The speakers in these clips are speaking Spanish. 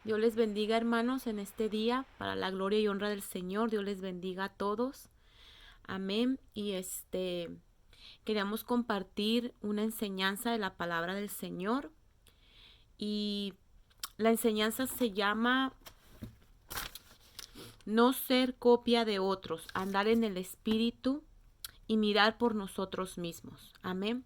Dios les bendiga, hermanos, en este día, para la gloria y honra del Señor. Dios les bendiga a todos. Amén. Y queríamos compartir una enseñanza de la palabra del Señor. Y la enseñanza se llama no ser copia de otros, andar en el Espíritu y mirar por nosotros mismos. Amén.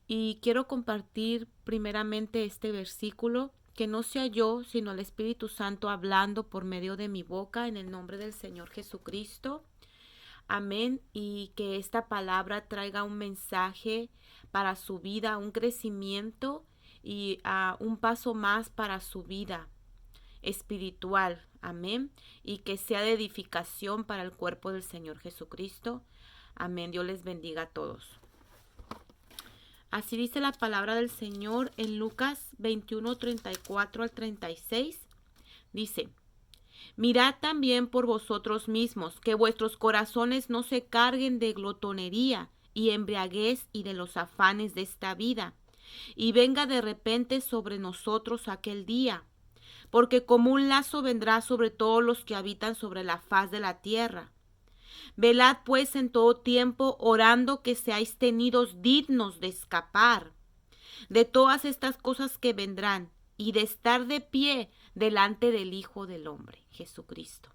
Y quiero compartir primeramente este versículo, que no sea yo, sino el Espíritu Santo hablando por medio de mi boca en el nombre del Señor Jesucristo. Amén. Y que esta palabra traiga un mensaje para su vida, un crecimiento y un paso más para su vida espiritual. Amén. Y que sea de edificación para el cuerpo del Señor Jesucristo. Amén. Dios les bendiga a todos. Así dice la palabra del Señor en Lucas 21, 34 al 36. Dice: Mirad también por vosotros mismos, que vuestros corazones no se carguen de glotonería y embriaguez y de los afanes de esta vida, y venga de repente sobre nosotros aquel día, porque como un lazo vendrá sobre todos los que habitan sobre la faz de la tierra. Velad pues en todo tiempo, orando que seáis tenidos dignos de escapar de todas estas cosas que vendrán y de estar de pie delante del Hijo del Hombre, Jesucristo.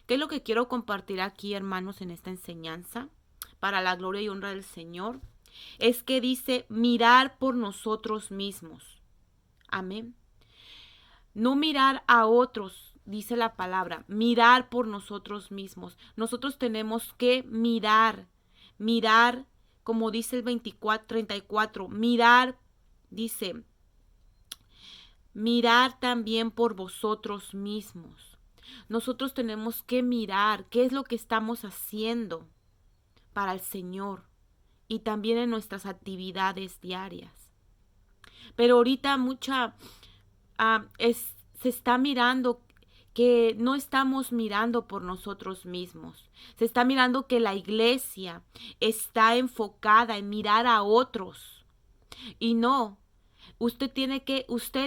¿Qué es lo que quiero compartir aquí, hermanos, en esta enseñanza? Para la gloria y honra del Señor. Es que dice mirar por nosotros mismos. Amén. No mirar a otros, dice la palabra, mirar por nosotros mismos. Nosotros tenemos que mirar, como dice el 34, mirar, dice, mirar también por vosotros mismos. Nosotros tenemos que mirar qué es lo que estamos haciendo para el Señor y también en nuestras actividades diarias. Pero ahorita se está mirando que no estamos mirando por nosotros mismos. Se está mirando que la iglesia está enfocada en mirar a otros. Y no, usted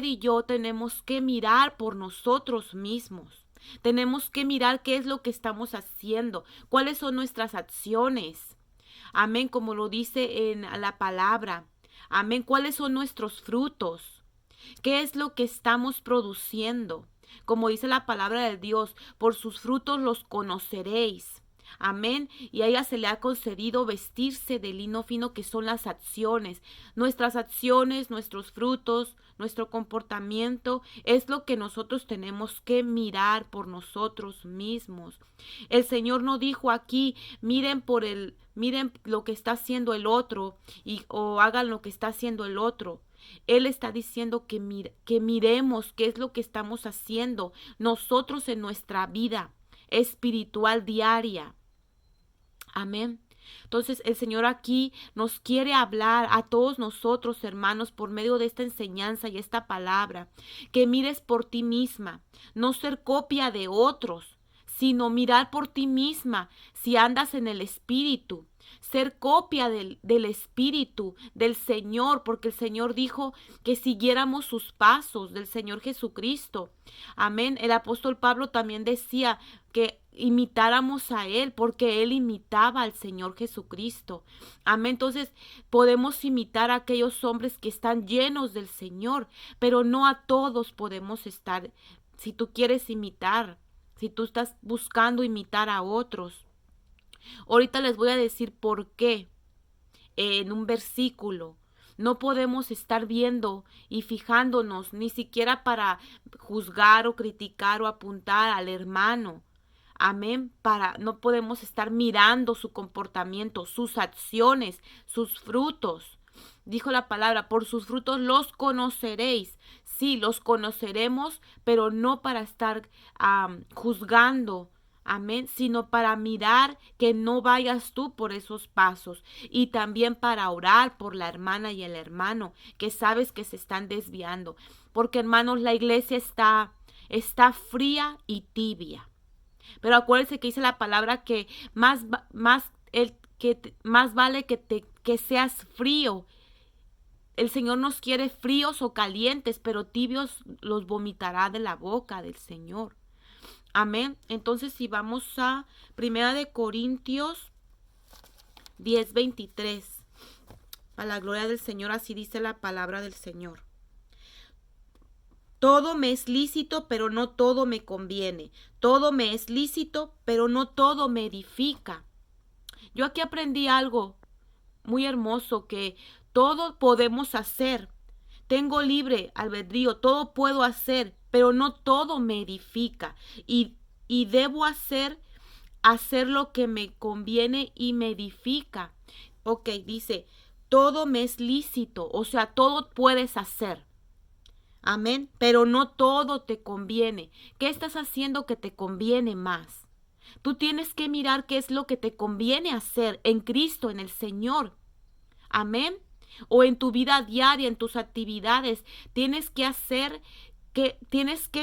y yo tenemos que mirar por nosotros mismos. Tenemos que mirar qué es lo que estamos haciendo, cuáles son nuestras acciones. Amén, como lo dice en la palabra. Amén, cuáles son nuestros frutos. ¿Qué es lo que estamos produciendo? Como dice la palabra de Dios, por sus frutos los conoceréis. Amén. Y a ella se le ha concedido vestirse de lino fino, que son las acciones. Nuestras acciones, nuestros frutos, nuestro comportamiento es lo que nosotros tenemos que mirar por nosotros mismos. El Señor no dijo aquí, miren lo que está haciendo el otro o hagan lo que está haciendo el otro. Él está diciendo que miremos qué es lo que estamos haciendo nosotros en nuestra vida espiritual diaria. Amén. Entonces el Señor aquí nos quiere hablar a todos nosotros, hermanos, por medio de esta enseñanza y esta palabra, que mires por ti misma, no ser copia de otros, sino mirar por ti misma si andas en el Espíritu, ser copia del Espíritu, del Señor, porque el Señor dijo que siguiéramos sus pasos, del Señor Jesucristo. Amén. El apóstol Pablo también decía que imitáramos a Él, porque Él imitaba al Señor Jesucristo. Amén. Entonces podemos imitar a aquellos hombres que están llenos del Señor, pero no a todos podemos estar. Si tú quieres imitar, si tú estás buscando imitar a otros, ahorita les voy a decir por qué en un versículo. No podemos estar viendo y fijándonos ni siquiera para juzgar o criticar o apuntar al hermano. Amén. No podemos estar mirando su comportamiento, sus acciones, sus frutos. Dijo la palabra, por sus frutos los conoceréis. Sí, los conoceremos, pero no para estar juzgando. Amén, sino para mirar que no vayas tú por esos pasos y también para orar por la hermana y el hermano que sabes que se están desviando. Porque, hermanos, la iglesia está fría y tibia. Pero acuérdense que dice la palabra que más vale que seas frío El Señor nos quiere fríos o calientes, pero tibios los vomitará de la boca del Señor. Amén. Entonces, si vamos a Primera de Corintios 10:23, a la gloria del Señor, así dice la palabra del Señor. Todo me es lícito, pero no todo me conviene. Todo me es lícito, pero no todo me edifica. Yo aquí aprendí algo muy hermoso, que todo podemos hacer. Tengo libre albedrío, todo puedo hacer, pero no todo me edifica. Y debo hacer lo que me conviene y me edifica. Ok, dice, todo me es lícito, o sea, todo puedes hacer. Amén, pero no todo te conviene. ¿Qué estás haciendo que te conviene más? Tú tienes que mirar qué es lo que te conviene hacer en Cristo, en el Señor. Amén. O en tu vida diaria, en tus actividades. Tienes que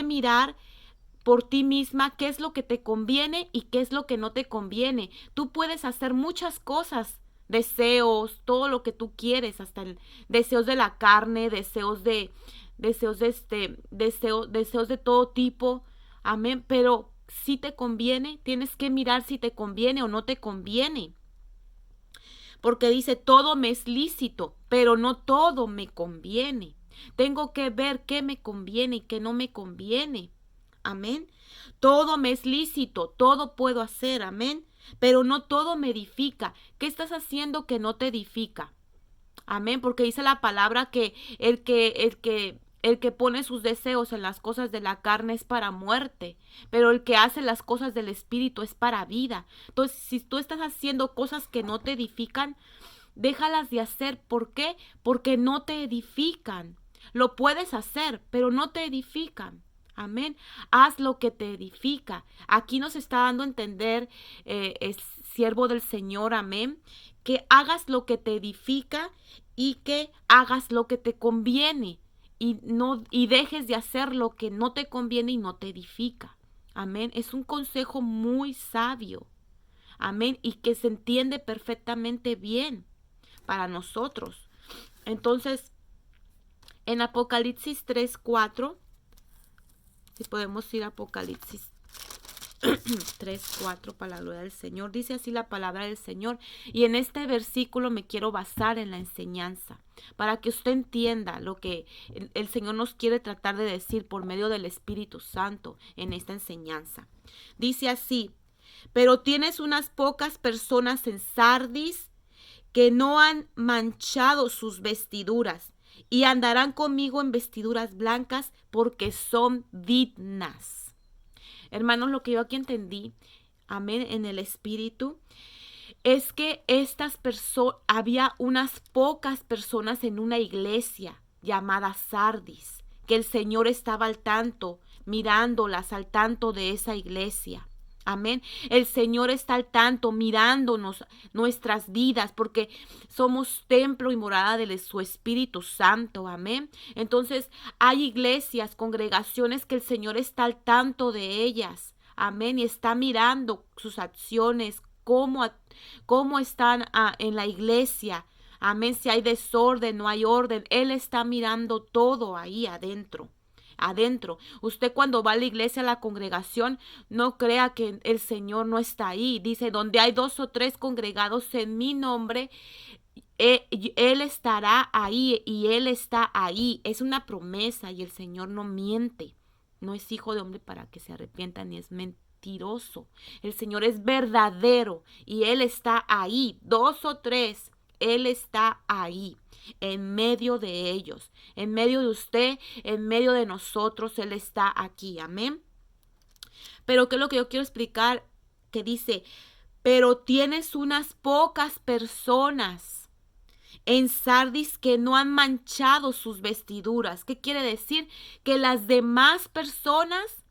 mirar por ti misma qué es lo que te conviene y qué es lo que no te conviene. Tú puedes hacer muchas cosas, deseos, todo lo que tú quieres, hasta deseos de la carne, deseos de todo tipo. Amén. Pero si te conviene, tienes que mirar si te conviene o no te conviene. Porque dice, todo me es lícito, pero no todo me conviene. Tengo que ver qué me conviene y qué no me conviene. Amén. Todo me es lícito, todo puedo hacer. Amén. Pero no todo me edifica. ¿Qué estás haciendo que no te edifica? Amén. Porque dice la palabra que el que pone sus deseos en las cosas de la carne es para muerte, pero el que hace las cosas del Espíritu es para vida. Entonces, si tú estás haciendo cosas que no te edifican, déjalas de hacer. ¿Por qué? Porque no te edifican. Lo puedes hacer, pero no te edifican. Amén. Haz lo que te edifica. Aquí nos está dando a entender el siervo del Señor, amén, que hagas lo que te edifica y que hagas lo que te conviene. Y dejes de hacer lo que no te conviene y no te edifica. Amén. Es un consejo muy sabio. Amén. Y que se entiende perfectamente bien para nosotros. Entonces, en Apocalipsis 3:4, si podemos ir a Apocalipsis 3:4 para la gloria del Señor, dice así la palabra del Señor. Y en este versículo me quiero basar en la enseñanza, para que usted entienda lo que el Señor nos quiere tratar de decir por medio del Espíritu Santo en esta enseñanza. Dice así: pero tienes unas pocas personas en Sardis que no han manchado sus vestiduras, y andarán conmigo en vestiduras blancas, porque son dignas. Hermanos, lo que yo aquí entendí, amén, en el Espíritu, es que había unas pocas personas en una iglesia llamada Sardis, que el Señor estaba al tanto, mirándolas, al tanto de esa iglesia. Amén. El Señor está al tanto, mirándonos nuestras vidas, porque somos templo y morada de su Espíritu Santo. Amén. Entonces, hay iglesias, congregaciones que el Señor está al tanto de ellas. Amén. Y está mirando sus acciones, cómo están en la iglesia. Amén. Si hay desorden, no hay orden. Él está mirando todo ahí adentro. Usted cuando va a la iglesia, a la congregación, no crea que el Señor no está ahí. Dice, donde hay 2 o 3 congregados en mi nombre, Él estará ahí y Él está ahí. Es una promesa y el Señor no miente. No es hijo de hombre para que se arrepienta, ni es mentiroso. El Señor es verdadero y Él está ahí. 2 o 3, Él está ahí. En medio de ellos, en medio de usted, en medio de nosotros, Él está aquí, amén. Pero ¿qué es lo que yo quiero explicar? Que dice, pero tienes unas pocas personas en Sardis que no han manchado sus vestiduras. ¿Qué quiere decir? Que las demás personas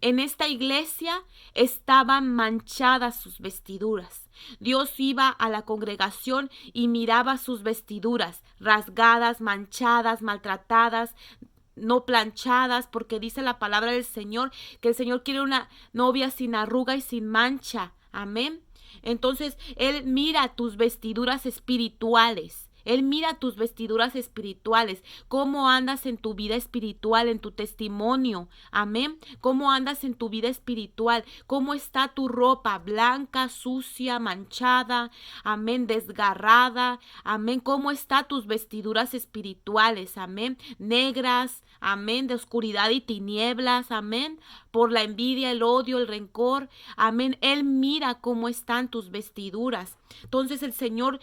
en esta iglesia estaban manchadas sus vestiduras. Dios iba a la congregación y miraba sus vestiduras, rasgadas, manchadas, maltratadas, no planchadas, porque dice la palabra del Señor que el Señor quiere una novia sin arruga y sin mancha. Amén. Entonces, Él mira tus vestiduras espirituales. Él mira tus vestiduras espirituales, cómo andas en tu vida espiritual, en tu testimonio, amén, cómo andas en tu vida espiritual, cómo está tu ropa, blanca, sucia, manchada, amén, desgarrada, amén, cómo está tus vestiduras espirituales, amén, negras, amén, de oscuridad y tinieblas, amén, por la envidia, el odio, el rencor, amén. Él mira cómo están tus vestiduras. Entonces el Señor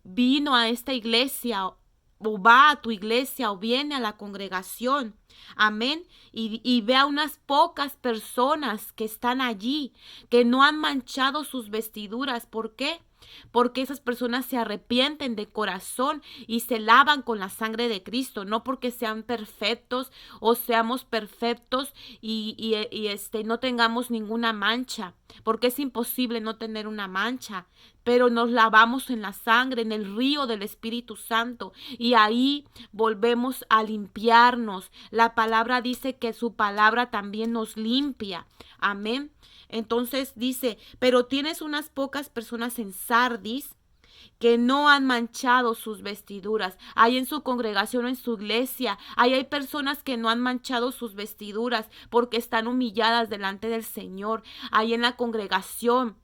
vino a esta iglesia, o va a tu iglesia, o viene a la congregación, amén, y ve a unas pocas personas que están allí, que no han manchado sus vestiduras. ¿Por qué? Porque esas personas se arrepienten de corazón y se lavan con la sangre de Cristo, no porque sean perfectos o seamos perfectos y no tengamos ninguna mancha, porque es imposible no tener una mancha, pero nos lavamos en la sangre, en el río del Espíritu Santo, y ahí volvemos a limpiarnos. La palabra dice que su palabra también nos limpia, amén. Entonces dice, pero tienes unas pocas personas en Sardis que no han manchado sus vestiduras. Hay en su congregación o en su iglesia, ahí hay personas que no han manchado sus vestiduras porque están humilladas delante del Señor. Ahí en la congregación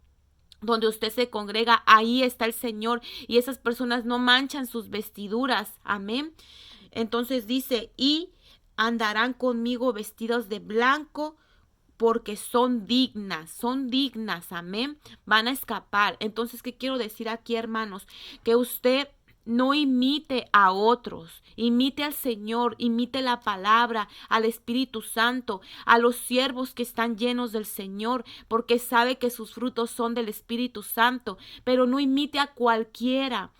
donde usted se congrega, ahí está el Señor, y esas personas no manchan sus vestiduras, amén. Entonces dice, y andarán conmigo vestidos de blanco, porque son dignas, amén, van a escapar. Entonces, ¿qué quiero decir aquí, hermanos? Que usted no imite a otros, imite al Señor, imite la palabra, al Espíritu Santo, a los siervos que están llenos del Señor, porque sabe que sus frutos son del Espíritu Santo, pero no imite a cualquiera,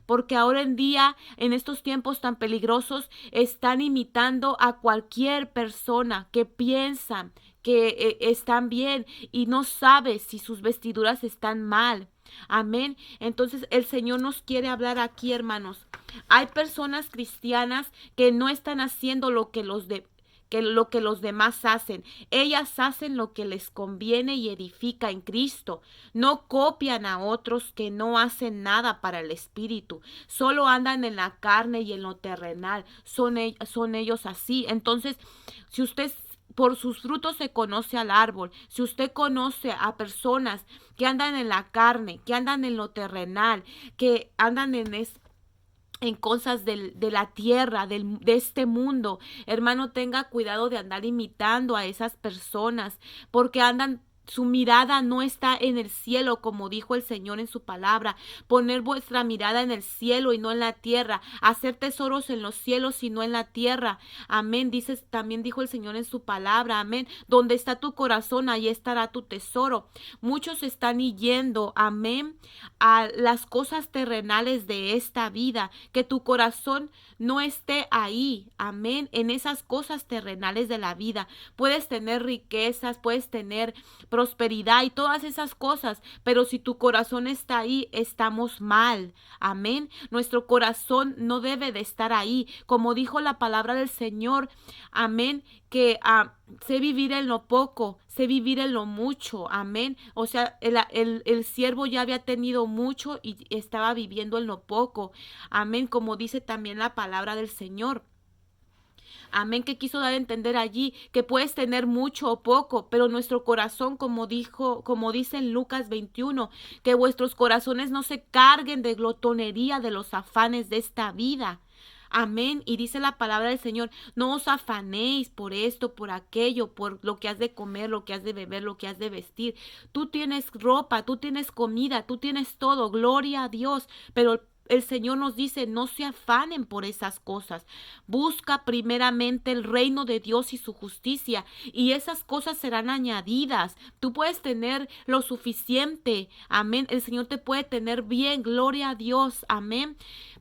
porque ahora en día, en estos tiempos tan peligrosos, están imitando a cualquier persona que piensan que están bien y no sabe si sus vestiduras están mal. Amén. Entonces el Señor nos quiere hablar aquí, hermanos. Hay personas cristianas que no están haciendo lo que los demás hacen. Ellas hacen lo que les conviene y edifica en Cristo. No copian a otros que no hacen nada para el Espíritu. Solo andan en la carne y en lo terrenal. Son ellos así. Entonces, si usted por sus frutos se conoce al árbol, si usted conoce a personas que andan en la carne, que andan en lo terrenal, que andan en cosas de la tierra, de este mundo, hermano, tenga cuidado de andar imitando a esas personas, porque su mirada no está en el cielo, como dijo el Señor en su palabra. Poner vuestra mirada en el cielo y no en la tierra. Hacer tesoros en los cielos y no en la tierra. Amén. También dijo el Señor en su palabra. Amén. Donde está tu corazón, ahí estará tu tesoro. Muchos están yendo, amén, a las cosas terrenales de esta vida. Que tu corazón no esté ahí, amén, en esas cosas terrenales de la vida. Puedes tener riquezas, puedes tener prosperidad y todas esas cosas, pero si tu corazón está ahí, estamos mal, amén. Nuestro corazón no debe de estar ahí, como dijo la palabra del Señor, amén, que sé vivir en lo poco, sé vivir en lo mucho, amén. O sea, el siervo ya había tenido mucho y estaba viviendo en lo poco, amén, como dice también la palabra del Señor. Amén, que quiso dar a entender allí que puedes tener mucho o poco, pero nuestro corazón, como dice en Lucas 21, que vuestros corazones no se carguen de glotonería, de los afanes de esta vida. Amén. Y dice la palabra del Señor, no os afanéis por esto, por aquello, por lo que has de comer, lo que has de beber, lo que has de vestir. Tú tienes ropa, tú tienes comida, tú tienes todo, gloria a Dios, pero el Señor nos dice, no se afanen por esas cosas. Busca primeramente el reino de Dios y su justicia, y esas cosas serán añadidas. Tú puedes tener lo suficiente, amén. El Señor te puede tener bien, gloria a Dios, amén.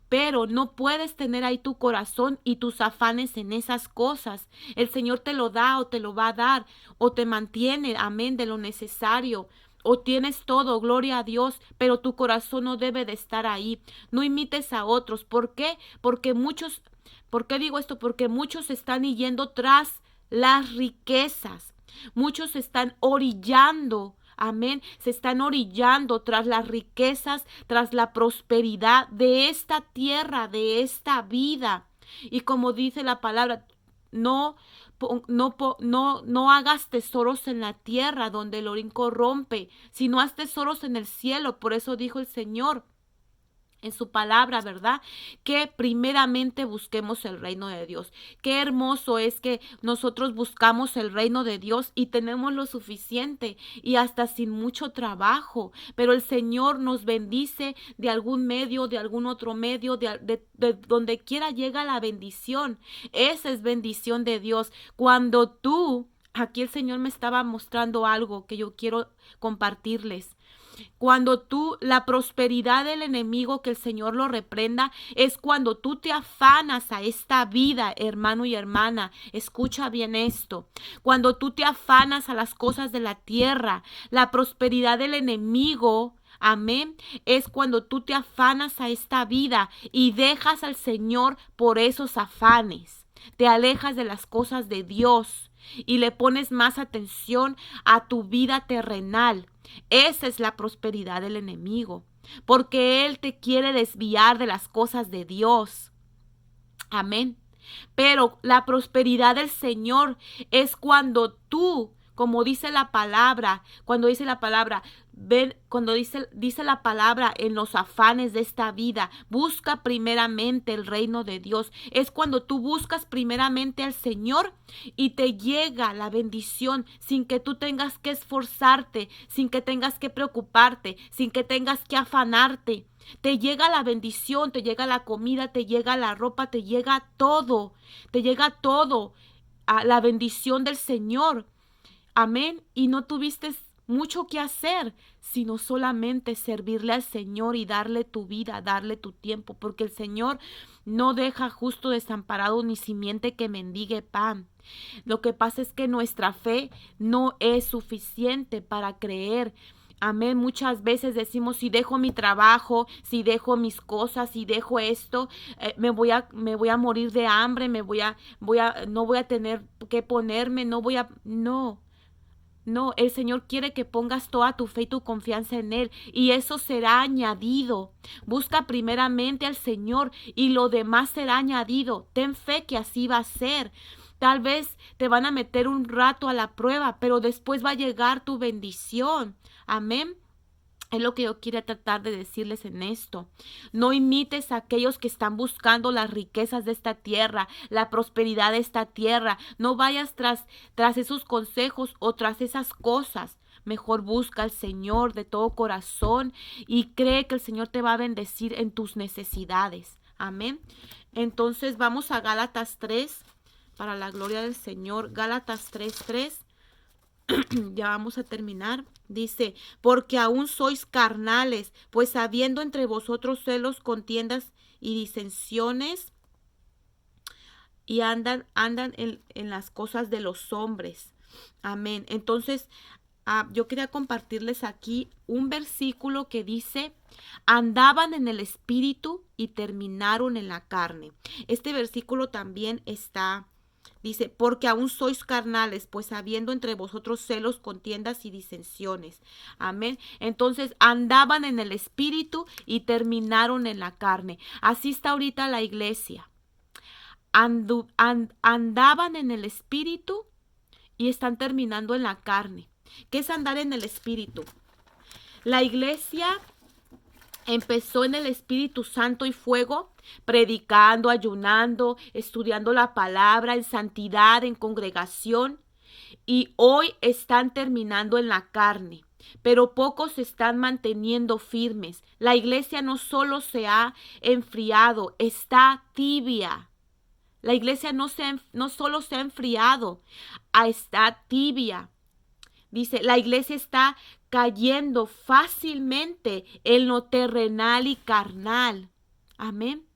Pero no puedes tener ahí tu corazón y tus afanes en esas cosas. El Señor te lo da o te lo va a dar o te mantiene, amén, de lo necesario. O tienes todo, gloria a Dios, pero tu corazón no debe de estar ahí. No imites a otros. ¿Por qué? ¿Por qué digo esto? Porque muchos están yendo tras las riquezas. Muchos están orillando amén, se están orillando tras las riquezas, tras la prosperidad de esta tierra, de esta vida. Y como dice la palabra, no hagas tesoros en la tierra donde el orín corrompe, sino haz tesoros en el cielo. Por eso dijo el Señor en su palabra, ¿verdad? Que primeramente busquemos el reino de Dios. Qué hermoso es que nosotros buscamos el reino de Dios y tenemos lo suficiente y hasta sin mucho trabajo, pero el Señor nos bendice de algún medio, de algún otro medio, de donde quiera llega la bendición. Esa es bendición de Dios. Cuando aquí el Señor me estaba mostrando algo que yo quiero compartirles. Cuando la prosperidad del enemigo, que el Señor lo reprenda, es cuando tú te afanas a esta vida, hermano y hermana. Escucha bien esto. Cuando tú te afanas a las cosas de la tierra, la prosperidad del enemigo, amén, es cuando tú te afanas a esta vida y dejas al Señor por esos afanes. Te alejas de las cosas de Dios y le pones más atención a tu vida terrenal. Esa es la prosperidad del enemigo, porque él te quiere desviar de las cosas de Dios. Amén. Pero la prosperidad del Señor es cuando tú, como dice la palabra, cuando dice la palabra en los afanes de esta vida, busca primeramente el reino de Dios. Es cuando tú buscas primeramente al Señor y te llega la bendición sin que tú tengas que esforzarte, sin que tengas que preocuparte, sin que tengas que afanarte. Te llega la bendición, te llega la comida, te llega la ropa, te llega todo, a la bendición del Señor. Amén. Y no tuviste mucho que hacer, sino solamente servirle al Señor y darle tu vida, darle tu tiempo, porque el Señor no deja justo desamparado ni simiente que mendigue pan. Lo que pasa es que nuestra fe no es suficiente para creer. Amén. Muchas veces decimos, si dejo mi trabajo, si dejo mis cosas, si dejo esto, me voy a morir de hambre, no voy a tener que ponerme, No, el Señor quiere que pongas toda tu fe y tu confianza en Él, y eso será añadido. Busca primeramente al Señor y lo demás será añadido. Ten fe que así va a ser. Tal vez te van a meter un rato a la prueba, pero después va a llegar tu bendición. Amén. Es lo que yo quiero tratar de decirles en esto. No imites a aquellos que están buscando las riquezas de esta tierra, la prosperidad de esta tierra. No vayas tras esos consejos o tras esas cosas. Mejor busca al Señor de todo corazón y cree que el Señor te va a bendecir en tus necesidades. Amén. Entonces vamos a Gálatas 3, para la gloria del Señor. Gálatas 3:3. Ya vamos a terminar. Dice, porque aún sois carnales, pues habiendo entre vosotros celos, contiendas y disensiones, y andan en las cosas de los hombres. Amén. Entonces, yo quería compartirles aquí un versículo que dice, andaban en el espíritu y terminaron en la carne. Este versículo también dice, porque aún sois carnales, pues habiendo entre vosotros celos, contiendas y disensiones. Amén. Entonces andaban en el espíritu y terminaron en la carne. Así está ahorita la iglesia. Andaban en el espíritu y están terminando en la carne. ¿Qué es andar en el espíritu? La iglesia empezó en el Espíritu Santo y fuego, predicando, ayunando, estudiando la palabra en santidad, en congregación. Y hoy están terminando en la carne, pero pocos se están manteniendo firmes. La iglesia no solo se ha enfriado, está tibia. La iglesia no solo se ha enfriado, está tibia. Dice, la iglesia está cayendo fácilmente en lo terrenal y carnal. Amén.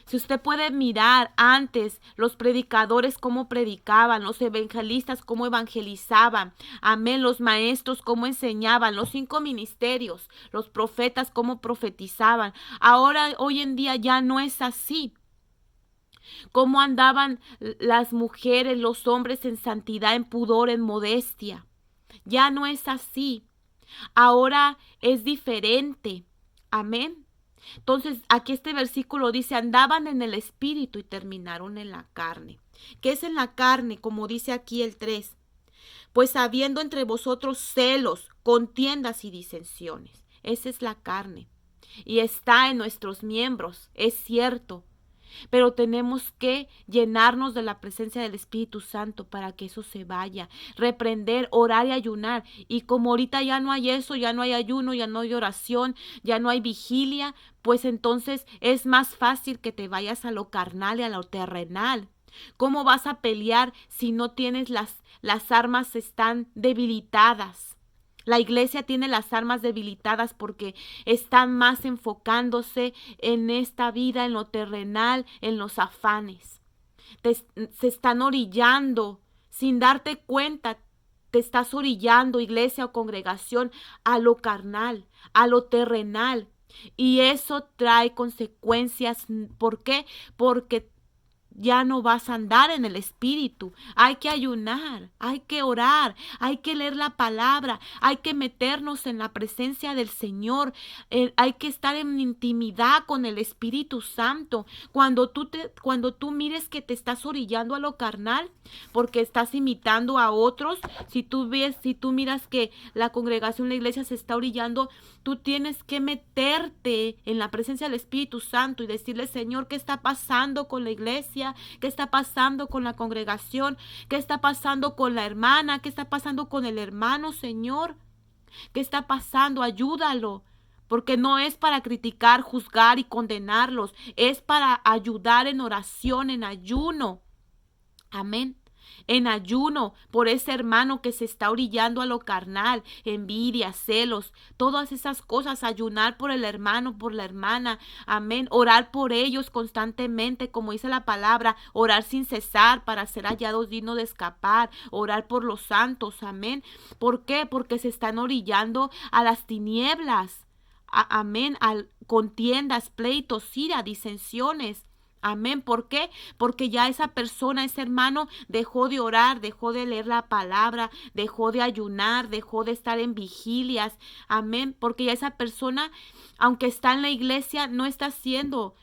Si usted puede mirar antes los predicadores cómo predicaban, los evangelistas cómo evangelizaban, amén, los maestros cómo enseñaban, los 5 ministerios, los profetas cómo profetizaban. Ahora, hoy en día ya no es así. Cómo andaban las mujeres, los hombres en santidad, en pudor, en modestia. Ya no es así. Ahora es diferente. Amén. Entonces, aquí este versículo dice, andaban en el espíritu y terminaron en la carne. ¿Qué es en la carne? Como dice aquí el 3. Pues habiendo entre vosotros celos, contiendas y disensiones. Esa es la carne. Y está en nuestros miembros, es cierto. Pero tenemos que llenarnos de la presencia del Espíritu Santo para que eso se vaya. Reprender, orar y ayunar. Y como ahorita ya no hay eso, ya no hay ayuno, ya no hay oración, ya no hay vigilia, pues entonces es más fácil que te vayas a lo carnal y a lo terrenal. ¿Cómo vas a pelear si no tienes las armas están debilitadas? La iglesia tiene las armas debilitadas porque están más enfocándose en esta vida, en lo terrenal, en los afanes. Se están orillando sin darte cuenta. Te estás orillando, iglesia o congregación, a lo carnal, a lo terrenal. Y eso trae consecuencias. ¿Por qué? Porque ya no vas a andar en el espíritu. Hay que ayunar, hay que orar, hay que leer la palabra, hay que meternos en la presencia del Señor, hay que estar en intimidad con el Espíritu Santo. Cuando tú mires que te estás orillando a lo carnal, porque estás imitando a otros, si tú miras que la congregación, la iglesia se está orillando, tú tienes que meterte en la presencia del Espíritu Santo y decirle, Señor, ¿qué está pasando con la iglesia? ¿Qué está pasando con la congregación? ¿Qué está pasando con la hermana? ¿Qué está pasando con el hermano, Señor? ¿Qué está pasando? Ayúdalo. Porque no es para criticar, juzgar y condenarlos. Es para ayudar en oración, en ayuno. Amén. En ayuno por ese hermano que se está orillando a lo carnal, envidia, celos, todas esas cosas, ayunar por el hermano, por la hermana, amén, orar por ellos constantemente, como dice la palabra, orar sin cesar para ser hallados dignos de escapar, orar por los santos, amén. ¿Por qué? Porque se están orillando a las tinieblas, amén, a contiendas, pleitos, ira, disensiones. Amén. ¿Por qué? Porque ya esa persona, ese hermano, dejó de orar, dejó de leer la palabra, dejó de ayunar, dejó de estar en vigilias. Amén. Porque ya esa persona, aunque está en la iglesia, no está haciendo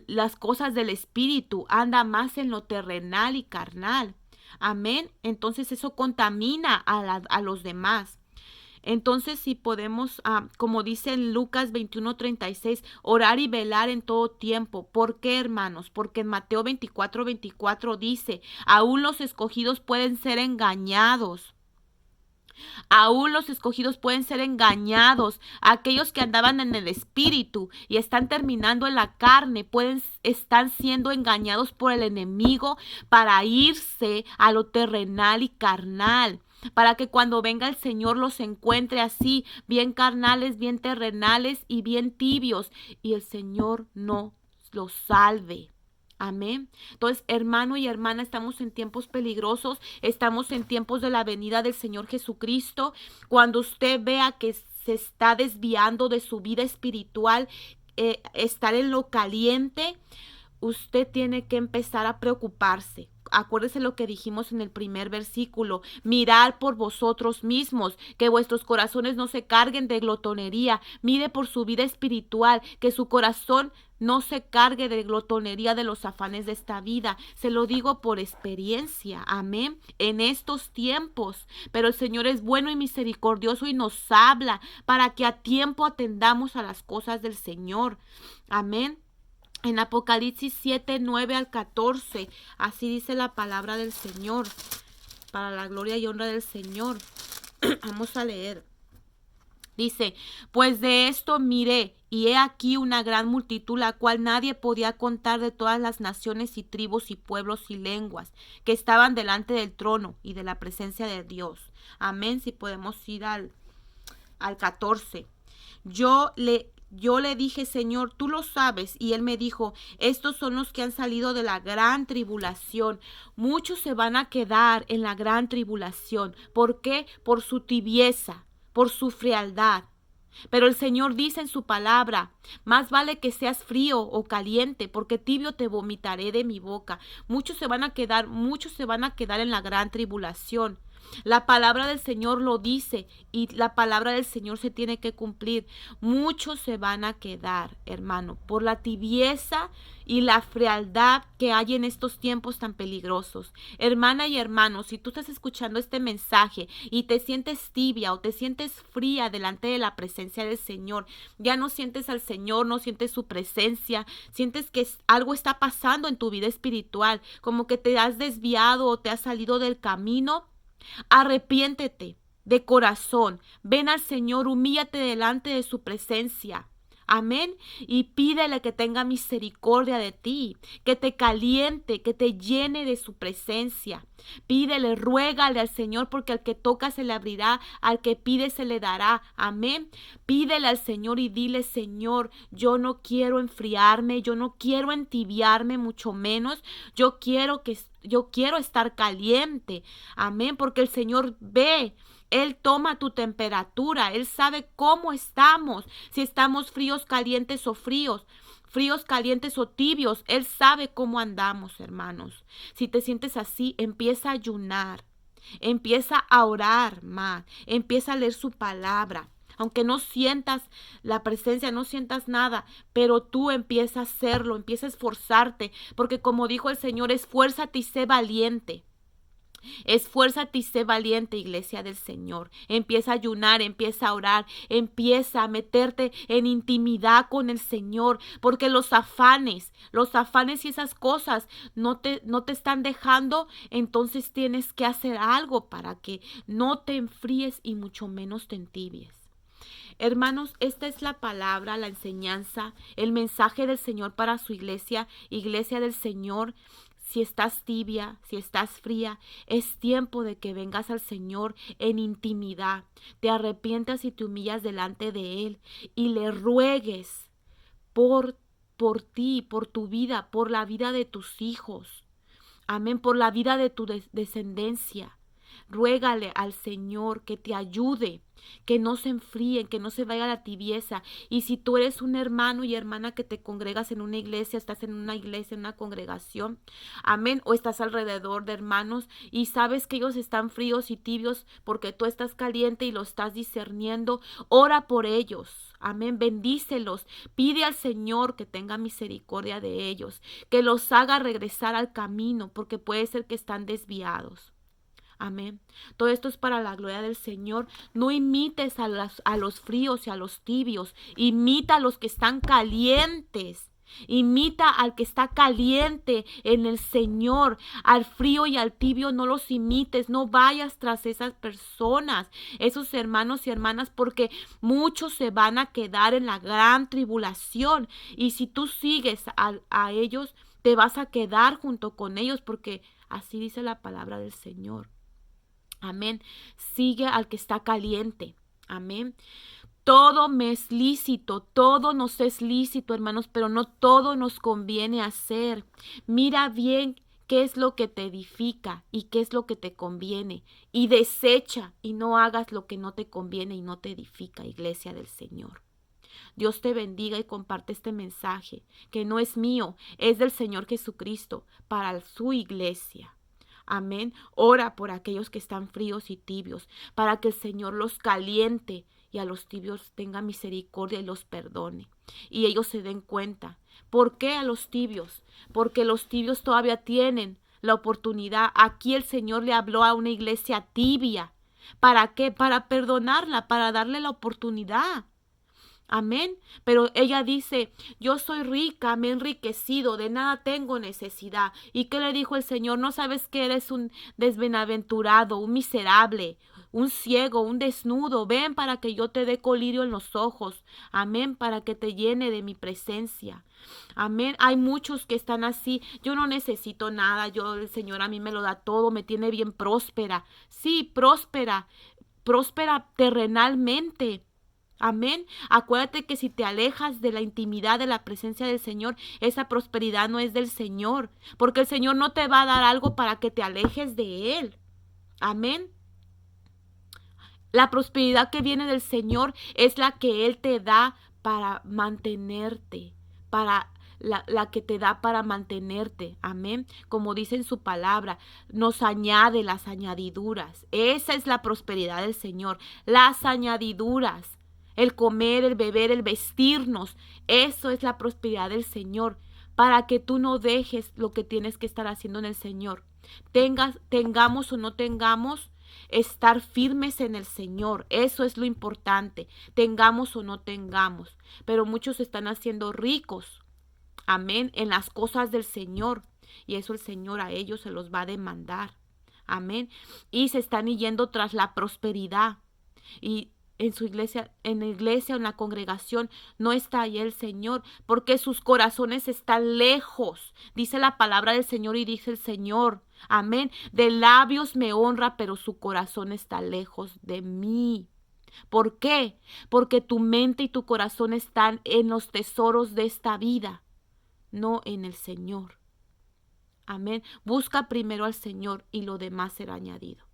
las cosas del espíritu, anda más en lo terrenal y carnal. Amén. Entonces eso contamina a los demás. Entonces, si podemos, como dice en Lucas 21:36, orar y velar en todo tiempo. ¿Por qué, hermanos? Porque en Mateo 24:24 dice, aún los escogidos pueden ser engañados. Aún los escogidos pueden ser engañados. Aquellos que andaban en el espíritu y están terminando en la carne, están siendo engañados por el enemigo para irse a lo terrenal y carnal, para que cuando venga el Señor los encuentre así, bien carnales, bien terrenales y bien tibios, y el Señor no los salve. Amén. Entonces, hermano y hermana, estamos en tiempos peligrosos, estamos en tiempos de la venida del Señor Jesucristo. Cuando usted vea que se está desviando de su vida espiritual, estar en lo caliente, usted tiene que empezar a preocuparse. Acuérdese lo que dijimos en el primer versículo, mirar por vosotros mismos, que vuestros corazones no se carguen de glotonería, mire por su vida espiritual, que su corazón no se cargue de glotonería de los afanes de esta vida. Se lo digo por experiencia, amén, en estos tiempos, pero el Señor es bueno y misericordioso y nos habla para que a tiempo atendamos a las cosas del Señor, amén. En Apocalipsis 7:9-14, así dice la palabra del Señor, para la gloria y honra del Señor. Vamos a leer. Dice, pues de esto miré, y he aquí una gran multitud, la cual nadie podía contar, de todas las naciones y tribus y pueblos y lenguas, que estaban delante del trono y de la presencia de Dios. Amén. Si podemos ir al 14. Yo le dije, Señor, tú lo sabes. Y él me dijo, estos son los que han salido de la gran tribulación. Muchos se van a quedar en la gran tribulación. ¿Por qué? Por su tibieza, por su frialdad. Pero el Señor dice en su palabra, más vale que seas frío o caliente, porque tibio te vomitaré de mi boca. Muchos se van a quedar en la gran tribulación. La palabra del Señor lo dice y la palabra del Señor se tiene que cumplir. Muchos se van a quedar, hermano, por la tibieza y la frialdad que hay en estos tiempos tan peligrosos. Hermana y hermano, si tú estás escuchando este mensaje y te sientes tibia o te sientes fría delante de la presencia del Señor, ya no sientes al Señor, no sientes su presencia, sientes que algo está pasando en tu vida espiritual, como que te has desviado o te has salido del camino, arrepiéntete de corazón, ven al Señor, humíllate delante de su presencia. Amén. Y pídele que tenga misericordia de ti, que te caliente, que te llene de su presencia. Pídele, ruégale al Señor, porque al que toca se le abrirá, al que pide se le dará. Amén. Pídele al Señor y dile: Señor, yo no quiero enfriarme, yo no quiero entibiarme, mucho menos. Yo quiero estar caliente. Amén, porque el Señor ve. Él toma tu temperatura, Él sabe cómo estamos, si estamos fríos, calientes o fríos calientes o tibios. Él sabe cómo andamos, hermanos. Si te sientes así, empieza a ayunar, empieza a orar más, empieza a leer su palabra. Aunque no sientas la presencia, no sientas nada, pero tú empieza a hacerlo, empieza a esforzarte, porque como dijo el Señor, esfuérzate y sé valiente. Esfuérzate y sé valiente, iglesia del Señor. Empieza a ayunar, empieza a orar, empieza a meterte en intimidad con el Señor, porque los afanes y esas cosas no te están dejando. Entonces tienes que hacer algo para que no te enfríes y mucho menos te entibies. Hermanos, esta es la palabra, la enseñanza, el mensaje del Señor para su iglesia, iglesia del Señor. Si estás tibia, si estás fría, es tiempo de que vengas al Señor en intimidad. Te arrepientas y te humillas delante de Él y le ruegues por ti, por tu vida, por la vida de tus hijos. Amén, por la vida de tu descendencia. Ruégale al Señor que te ayude, que no se enfríen, que no se vaya la tibieza. Y si tú eres un hermano y hermana que te congregas en una iglesia, estás en una iglesia, en una congregación, amén, o estás alrededor de hermanos y sabes que ellos están fríos y tibios porque tú estás caliente y lo estás discerniendo, ora por ellos. Amén, bendícelos, pide al Señor que tenga misericordia de ellos, que los haga regresar al camino, porque puede ser que están desviados. Amén. Todo esto es para la gloria del Señor. No imites a los fríos y a los tibios. Imita a los que están calientes. Imita al que está caliente en el Señor. Al frío y al tibio no los imites. No vayas tras esas personas, esos hermanos y hermanas, porque muchos se van a quedar en la gran tribulación. Y si tú sigues a ellos, te vas a quedar junto con ellos, porque así dice la palabra del Señor. Amén. Sigue al que está caliente. Amén. Todo me es lícito, todo nos es lícito, hermanos, pero no todo nos conviene hacer. Mira bien qué es lo que te edifica y qué es lo que te conviene. Y desecha y no hagas lo que no te conviene y no te edifica, iglesia del Señor. Dios te bendiga y comparte este mensaje, que no es mío, es del Señor Jesucristo para su iglesia. Amén. Ora por aquellos que están fríos y tibios, para que el Señor los caliente y a los tibios tenga misericordia y los perdone. Y ellos se den cuenta. ¿Por qué a los tibios? Porque los tibios todavía tienen la oportunidad. Aquí el Señor le habló a una iglesia tibia. ¿Para qué? Para perdonarla, para darle la oportunidad. Amén. Pero ella dice: yo soy rica, me he enriquecido, de nada tengo necesidad. ¿Y qué le dijo el Señor? ¿No sabes que eres un desbienaventurado, un miserable, un ciego, un desnudo? Ven para que yo te dé colirio en los ojos. Amén, para que te llene de mi presencia. Amén. Hay muchos que están así. Yo no necesito nada. El Señor a mí me lo da todo, me tiene bien próspera. Sí, próspera terrenalmente. Amén. Acuérdate que si te alejas de la intimidad de la presencia del Señor, esa prosperidad no es del Señor, porque el Señor no te va a dar algo para que te alejes de Él. Amén. La prosperidad que viene del Señor es la que Él te da para mantenerte, para la que te da para mantenerte. Amén. Como dice en su palabra, nos añade las añadiduras. Esa es la prosperidad del Señor. Las añadiduras. El comer, el beber, el vestirnos. Eso es la prosperidad del Señor. Para que tú no dejes lo que tienes que estar haciendo en el Señor. Tengamos o no tengamos, estar firmes en el Señor. Eso es lo importante. Tengamos o no tengamos. Pero muchos están haciendo ricos. Amén. En las cosas del Señor. Y eso el Señor a ellos se los va a demandar. Amén. Y se están yendo tras la prosperidad. Y en su iglesia, en la iglesia o en la congregación, no está ahí el Señor, porque sus corazones están lejos. Dice la palabra del Señor y dice el Señor. Amén. De labios me honra, pero su corazón está lejos de mí. ¿Por qué? Porque tu mente y tu corazón están en los tesoros de esta vida, no en el Señor. Amén. Busca primero al Señor y lo demás será añadido.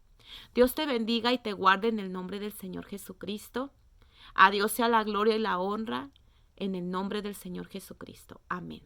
Dios te bendiga y te guarde en el nombre del Señor Jesucristo. A Dios sea la gloria y la honra en el nombre del Señor Jesucristo. Amén.